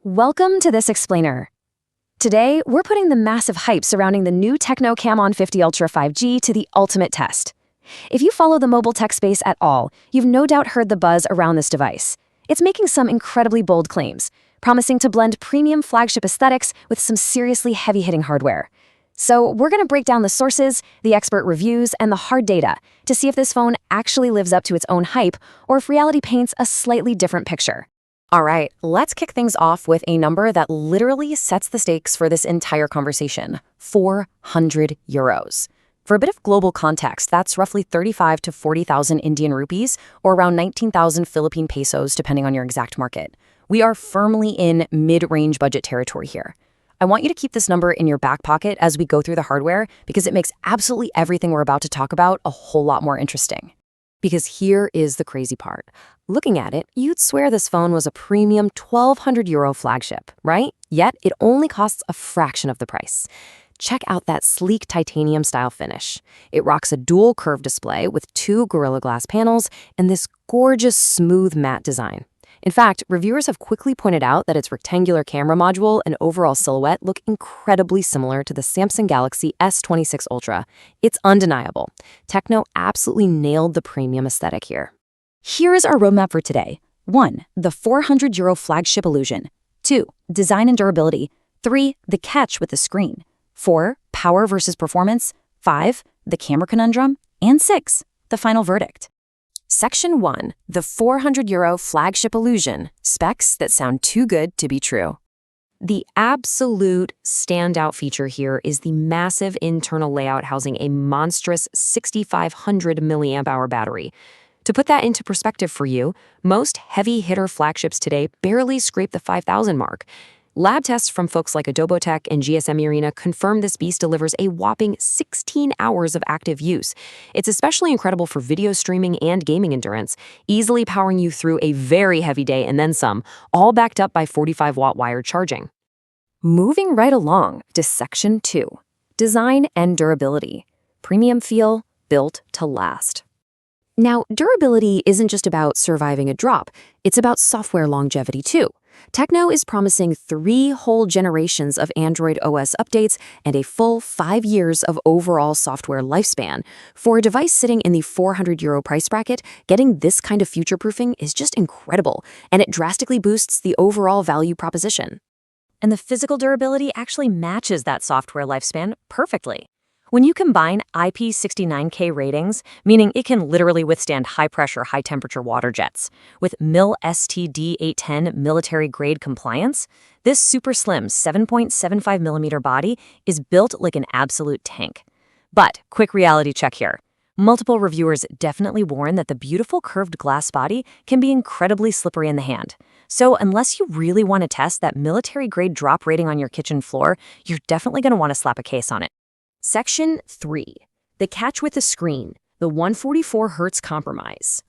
Welcome to this explainer. Today, we're putting the massive hype surrounding the new Tecno Camon 50 Ultra 5G to the ultimate test. If you follow the mobile tech space at all, you've no doubt heard the buzz around this device. It's making some incredibly bold claims, promising to blend premium flagship aesthetics with some seriously heavy-hitting hardware. So we're going to break down the sources, the expert reviews, and the hard data to see if this phone actually lives up to its own hype or if reality paints a slightly different picture. All right, let's kick things off with a number that literally sets the stakes for this entire conversation: 400 euros. For a bit of global context, that's roughly 35 to 40,000 Indian rupees, or around 19,000 Philippine pesos, depending on your exact market. We are firmly in mid-range budget territory here. I want you to keep this number in your back pocket as we go through the hardware, because it makes absolutely everything we're about to talk about a whole lot more interesting. Because here is the crazy part. Looking at it, you'd swear this phone was a premium 1,200 euro flagship, right? Yet it only costs a fraction of the price. Check out that sleek titanium style finish. It rocks a dual curved display with 2 Gorilla Glass panels and this gorgeous smooth matte design. In fact, reviewers have quickly pointed out that its rectangular camera module and overall silhouette look incredibly similar to the Samsung Galaxy S26 Ultra. It's undeniable. Tecno absolutely nailed the premium aesthetic here. Here is our roadmap for today. 1. The 400 euro flagship illusion. 2. Design and durability. 3. The catch with the screen. 4. Power versus performance. 5. The camera conundrum. And 6. The final verdict. Section 1. The 400 euro flagship illusion. Specs that sound too good to be true. The absolute standout feature here is the massive internal layout housing a monstrous 6,500 mAh battery. To put that into perspective for you, most heavy-hitter flagships today barely scrape the 5,000 mark. Lab tests from folks like Adobo Tech and GSM Arena confirm this beast delivers a whopping 16 hours of active use. It's especially incredible for video streaming and gaming endurance, easily powering you through a very heavy day and then some, all backed up by 45-watt wired charging. Moving right along to Section 2. Design and durability. Premium feel, built to last. Now, durability isn't just about surviving a drop, it's about software longevity too. Tecno is promising 3 whole generations of Android OS updates and a full 5 years of overall software lifespan. For a device sitting in the 400 euro price bracket, getting this kind of future-proofing is just incredible, and it drastically boosts the overall value proposition. And the physical durability actually matches that software lifespan perfectly. When you combine IP69K ratings, meaning it can literally withstand high-pressure, high-temperature water jets, with MIL STD 810 military-grade compliance, this super slim 7.75mm body is built like an absolute tank. But, quick reality check here. Multiple reviewers definitely warn that the beautiful curved glass body can be incredibly slippery in the hand. So unless you really want to test that military-grade drop rating on your kitchen floor, you're definitely going to want to slap a case on it. Section 3. The catch with the screen, the 144Hz compromise.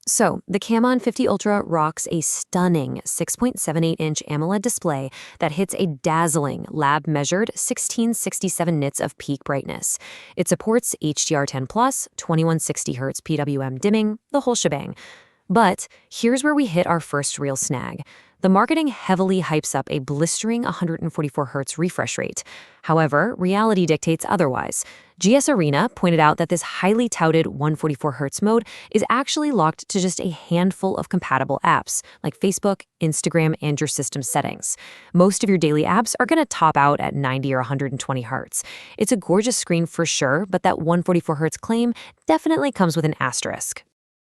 So, the Camon 50 Ultra rocks a stunning 6.78-inch AMOLED display that hits a dazzling lab-measured 1667 nits of peak brightness. It supports HDR10+, 2160Hz PWM dimming, the whole shebang. But here's where we hit our first real snag. The marketing heavily hypes up a blistering 144Hz refresh rate. However, reality dictates otherwise. GSM Arena pointed out that this highly touted 144Hz mode is actually locked to just a handful of compatible apps, like Facebook, Instagram, and your system settings. Most of your daily apps are going to top out at 90 or 120 Hz. It's a gorgeous screen for sure, but that 144Hz claim definitely comes with an asterisk.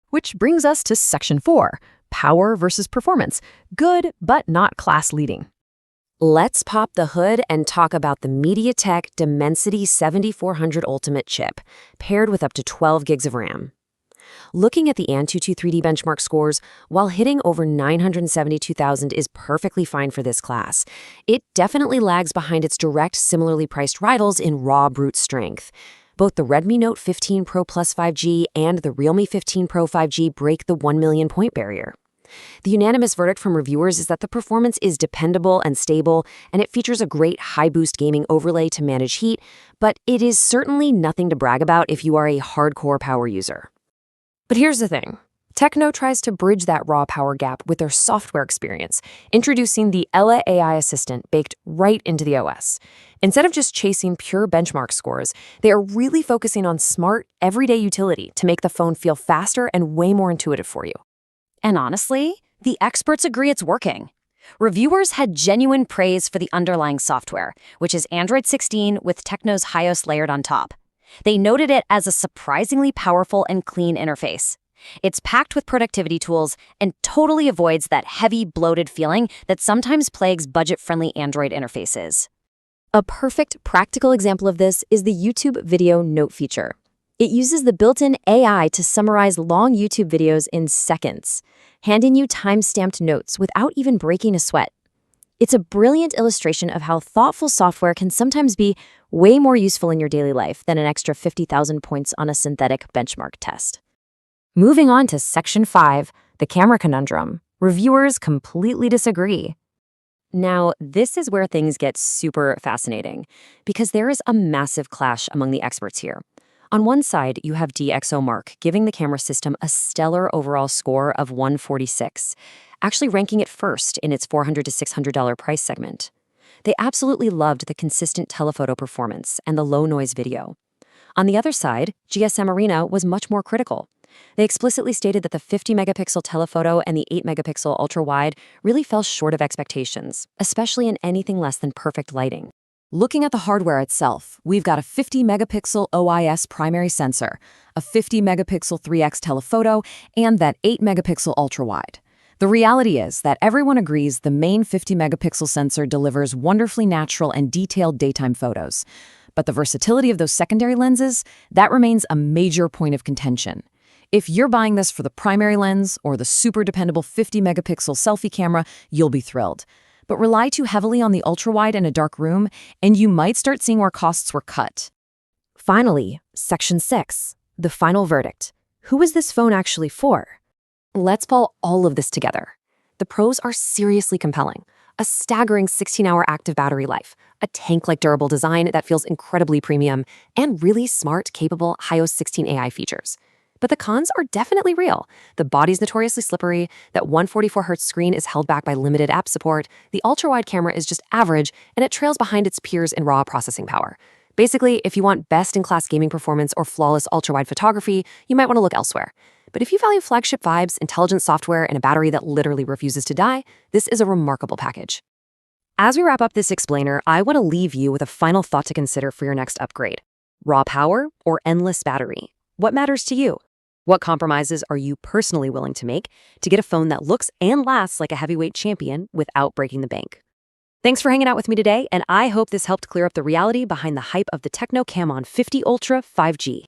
Which brings us to Section 4. Power versus performance. Good, but not class-leading. Let's pop the hood and talk about the MediaTek Dimensity 7400 Ultimate chip, paired with up to 12 gigs of RAM. Looking at the Antutu 3D benchmark scores, while hitting over 972,000 is perfectly fine for this class, it definitely lags behind its direct, similarly priced rivals in raw brute strength. Both the Redmi Note 15 Pro Plus 5G and the Realme 15 Pro 5G break the 1 million point barrier. The unanimous verdict from reviewers is that the performance is dependable and stable, and it features a great high-boost gaming overlay to manage heat, but it is certainly nothing to brag about if you are a hardcore power user. But here's the thing. Tecno tries to bridge that raw power gap with their software experience, introducing the Ella AI assistant baked right into the OS. Instead of just chasing pure benchmark scores, they are really focusing on smart, everyday utility to make the phone feel faster and way more intuitive for you. And honestly, the experts agree it's working. Reviewers had genuine praise for the underlying software, which is Android 16 with Tecno's HiOS layered on top. They noted it as a surprisingly powerful and clean interface. It's packed with productivity tools and totally avoids that heavy, bloated feeling that sometimes plagues budget-friendly Android interfaces. A perfect practical example of this is the YouTube Video Note feature. It uses the built-in AI to summarize long YouTube videos in seconds, handing you time-stamped notes without even breaking a sweat. It's a brilliant illustration of how thoughtful software can sometimes be way more useful in your daily life than an extra 50,000 points on a synthetic benchmark test. Moving on to Section 5, the camera conundrum. Reviewers completely disagree. Now, this is where things get super fascinating, because there is a massive clash among the experts here. On one side, you have DxOMark giving the camera system a stellar overall score of 146, actually ranking it first in its $400 to $600 price segment. They absolutely loved the consistent telephoto performance and the low-noise video. On the other side, GSM Arena was much more critical. They explicitly stated that the 50-megapixel telephoto and the 8-megapixel ultra-wide really fell short of expectations, especially in anything less than perfect lighting. Looking at the hardware itself, we've got a 50-megapixel OIS primary sensor, a 50-megapixel 3x telephoto, and that 8-megapixel ultra-wide. The reality is that everyone agrees the main 50-megapixel sensor delivers wonderfully natural and detailed daytime photos. But the versatility of those secondary lenses, that remains a major point of contention. If you're buying this for the primary lens or the super dependable 50-megapixel selfie camera, you'll be thrilled. But rely too heavily on the ultra-wide in a dark room, and you might start seeing where costs were cut. Finally, Section 6, the final verdict. Who is this phone actually for? Let's pull all of this together. The pros are seriously compelling. A staggering 16-hour active battery life, a tank-like durable design that feels incredibly premium, and really smart, capable HiOS 16 AI features. But the cons are definitely real. The body's notoriously slippery, that 144Hz screen is held back by limited app support, the ultra-wide camera is just average, and it trails behind its peers in raw processing power. Basically, if you want best-in-class gaming performance or flawless ultra-wide photography, you might want to look elsewhere. But if you value flagship vibes, intelligent software, and a battery that literally refuses to die, this is a remarkable package. As we wrap up this explainer, I want to leave you with a final thought to consider for your next upgrade. Raw power or endless battery? What matters to you? What compromises are you personally willing to make to get a phone that looks and lasts like a heavyweight champion without breaking the bank? Thanks for hanging out with me today, and I hope this helped clear up the reality behind the hype of the Tecno Camon 50 Ultra 5G.